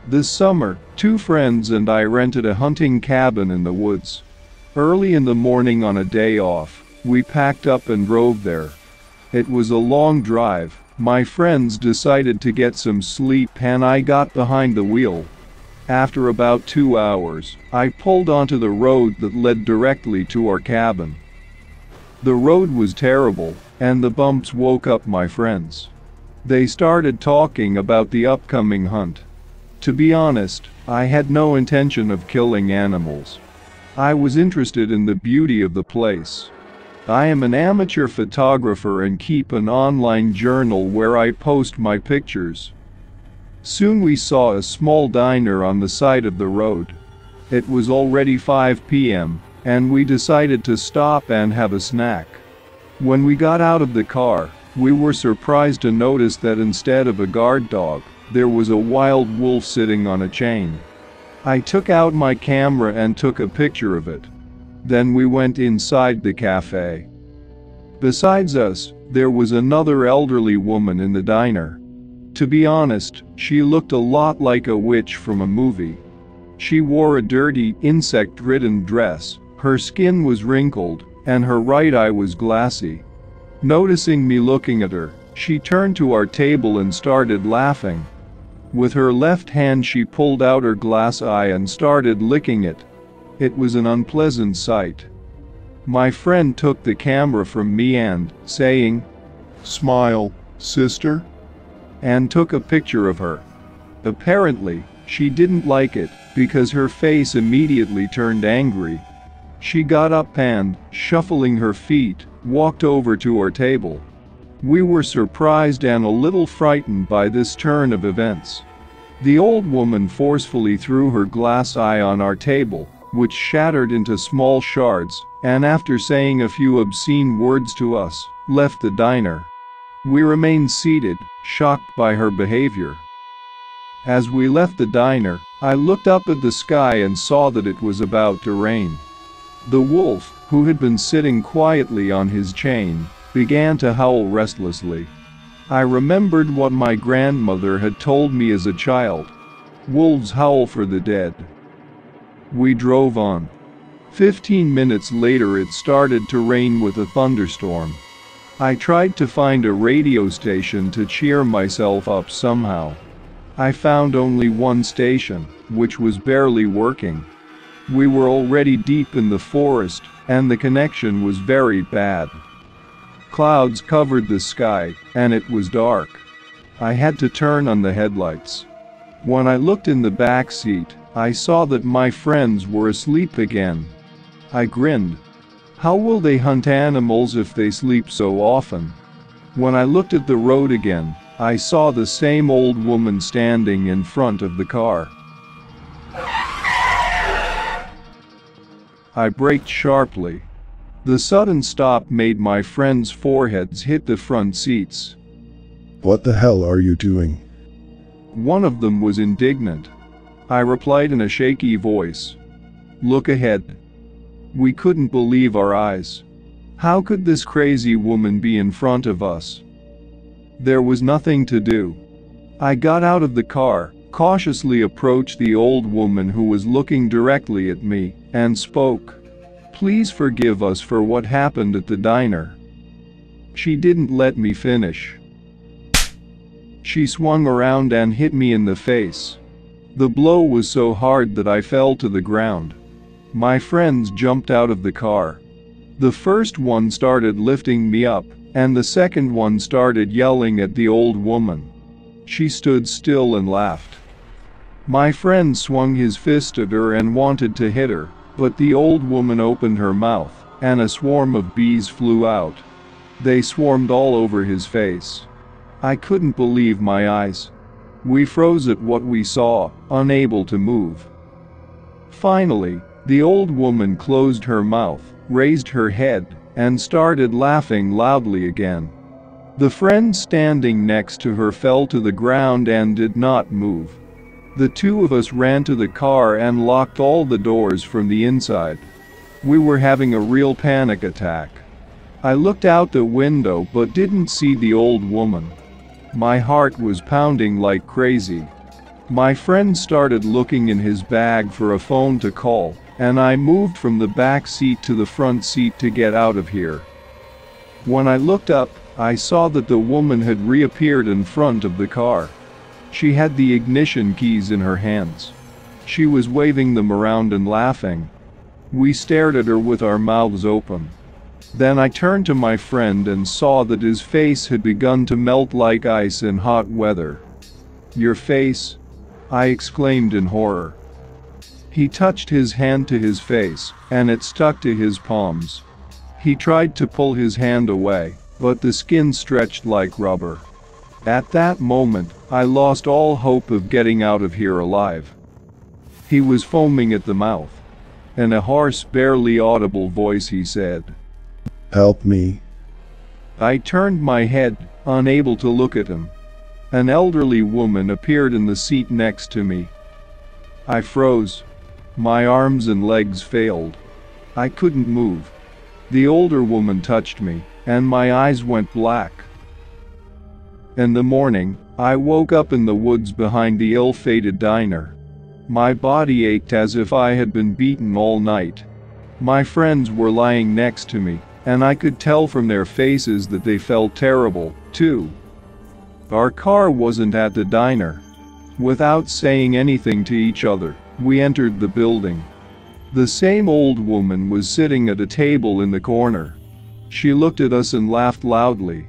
This summer, two friends and I rented a hunting cabin in the woods. Early in the morning on a day off, we packed up and drove there. It was a long drive. My friends decided to get some sleep and I got behind the wheel. After about 2 hours, I pulled onto the road that led directly to our cabin. The road was terrible, and the bumps woke up my friends. They started talking about the upcoming hunt. To be honest, I had no intention of killing animals. I was interested in the beauty of the place. I am an amateur photographer and keep an online journal where I post my pictures. Soon we saw a small diner on the side of the road. It was already 5 p.m., and we decided to stop and have a snack. When we got out of the car, we were surprised to notice that instead of a guard dog, there was a wild wolf sitting on a chain. I took out my camera and took a picture of it. Then we went inside the cafe. Besides us, there was another elderly woman in the diner. To be honest, she looked a lot like a witch from a movie. She wore a dirty, insect-ridden dress, her skin was wrinkled, and her right eye was glassy. Noticing me looking at her, she turned to our table and started laughing. With her left hand she pulled out her glass eye and started licking it. It was an unpleasant sight. My friend took the camera from me and, saying, "Smile, sister," and took a picture of her. Apparently, she didn't like it, because her face immediately turned angry. She got up and, shuffling her feet, walked over to our table. We were surprised and a little frightened by this turn of events. The old woman forcefully threw her glass eye on our table, which shattered into small shards, and after saying a few obscene words to us, left the diner. We remained seated, shocked by her behavior. As we left the diner, I looked up at the sky and saw that it was about to rain. The wolf, who had been sitting quietly on his chain, began to howl restlessly. I remembered what my grandmother had told me as a child. Wolves howl for the dead. We drove on. 15 minutes later it started to rain with a thunderstorm. I tried to find a radio station to cheer myself up somehow. I found only one station, which was barely working. We were already deep in the forest, and the connection was very bad. Clouds covered the sky, and it was dark. I had to turn on the headlights. When I looked in the back seat, I saw that my friends were asleep again. I grinned. How will they hunt animals if they sleep so often? When I looked at the road again, I saw the same old woman standing in front of the car. I braked sharply. The sudden stop made my friends' foreheads hit the front seats. "What the hell are you doing?" One of them was indignant. I replied in a shaky voice, "Look ahead." We couldn't believe our eyes. How could this crazy woman be in front of us? There was nothing to do. I got out of the car, cautiously approached the old woman who was looking directly at me, and spoke. "Please forgive us for what happened at the diner." She didn't let me finish. She swung around and hit me in the face. The blow was so hard that I fell to the ground. My friends jumped out of the car. The first one started lifting me up, and the second one started yelling at the old woman. She stood still and laughed. My friend swung his fist at her and wanted to hit her, but the old woman opened her mouth, and a swarm of bees flew out. They swarmed all over his face. I couldn't believe my eyes. We froze at what we saw, unable to move. Finally, the old woman closed her mouth, raised her head, and started laughing loudly again. The friend standing next to her fell to the ground and did not move. The two of us ran to the car and locked all the doors from the inside. We were having a real panic attack. I looked out the window but didn't see the old woman. My heart was pounding like crazy. My friend started looking in his bag for a phone to call, and I moved from the back seat to the front seat to get out of here. When I looked up, I saw that the woman had reappeared in front of the car. She had the ignition keys in her hands. She was waving them around and laughing. We stared at her with our mouths open. Then I turned to my friend and saw that his face had begun to melt like ice in hot weather. "Your face?" I exclaimed in horror. He touched his hand to his face, and it stuck to his palms. He tried to pull his hand away, but the skin stretched like rubber. At that moment, I lost all hope of getting out of here alive. He was foaming at the mouth. In a hoarse, barely audible voice he said, "Help me." I turned my head, unable to look at him. An elderly woman appeared in the seat next to me. I froze. My arms and legs failed. I couldn't move. The older woman touched me, and my eyes went black. In the morning, I woke up in the woods behind the ill-fated diner. My body ached as if I had been beaten all night. My friends were lying next to me, and I could tell from their faces that they felt terrible, too. Our car wasn't at the diner. Without saying anything to each other, we entered the building. The same old woman was sitting at a table in the corner. She looked at us and laughed loudly.